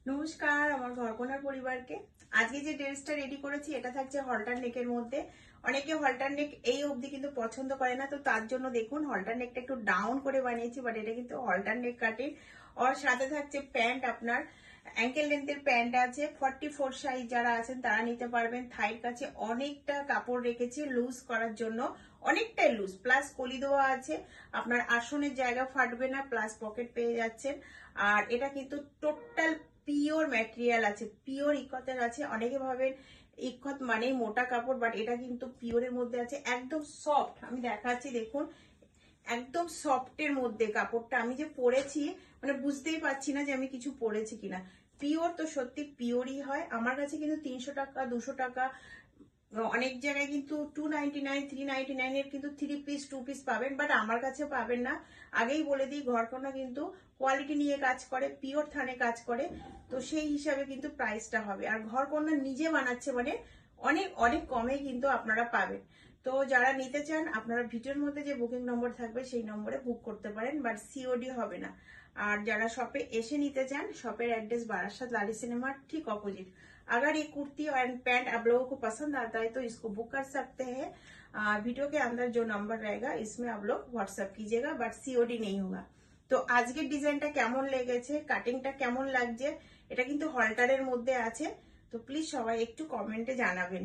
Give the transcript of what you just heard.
নমস্কার আমার ঘরকোনার পরিবারকে। আজকে যে ড্রেসটা রেডি করেছি এটা থাকছে হলটার নেকের মধ্যে। অনেকে হলটার নেক এই অবধি কিন্তু পছন্দ করে না, তো তার জন্য দেখুন হলটার নেকটা একটু ডাউন করে বানিয়েছি, বাট এটা কিন্তু হলটার নেক কাটিং। আর সাথে থাকছে প্যান্ট, আপনার অ্যাঙ্কেল লেন্থের প্যান্ট আছে। 44 সাইজ যারা আছেন তারা নিতে পারবেন। থাইয়ের কাছে অনেকটা কাপড় রেখেছি লুজ করার জন্য, অনেকটাই লুজ, প্লাস কলি দেওয়া আছে। আপনার আসনের জায়গা ফাটবে না, প্লাস পকেট পেয়ে যাচ্ছেন। আর এটা কিন্তু টোটাল পিওর ম্যাটেরিয়াল আছে, পিওর ইকতের আছে। অনেকে ভাবেন ইকত মানেই মোটা কাপড়, বাট এটা কিন্তু পিওরের মধ্যে আছে, একদম সফট। আমি দেখাচ্ছি দেখুন, একদম সফটের মধ্যে কাপড়টা। আমি যে পরেছি মানে বুঝতেই পারছি না যে আমি কিছু পরেছি কিনা। পিওর তো সত্যি পিওরই হয়। আমার কাছে কিন্তু 300 টাকা 200 টাকা, অনেক জায়গায় কিন্তু 299 399 এর কিন্তু 3 পিস 2 পিস পাবেন, বাট আমার কাছে পাবেন না। আগেই বলে দিই, ঘরকন্না কিন্তু কোয়ালিটি নিয়ে কাজ করে, পিওর থানে কাজ করে, তো সেই হিসাবে কিন্তু প্রাইসটা হবে। আর ঘরকন্না নিজে বানাচ্ছে মানে অনেক অনেক কমে কিন্তু আপনারা পাবেন। তো যারা নিতে চান আপনারা ভিডিওর মধ্যে যে বুকিং নম্বর থাকবে সেই নম্বরে বুক করতে পারেন, বাট সিওডি হবে না। আর যারা শপে এসে নিতে চান, শপের एड्रेस बारासात लाली सिनेमा ठीक ऑपोजिट। अगर ये कुर्ती और पैंट आप लोगों को पसंद आता है तो इसको बुक कर सकते हैं। वीडियो के अंदर जो नंबर रहेगा इसमें आप लोग व्हाट्सएप कीजिएगा, बट सीओडी नहीं होगा। তো আজকের ডিজাইনটা কেমন লেগেছে, কাটিংটা কেমন লাগছে, এটা কিন্তু হলটারের মধ্যে আছে, তো প্লিজ সবাই একটু কমেন্টে জানাবেন।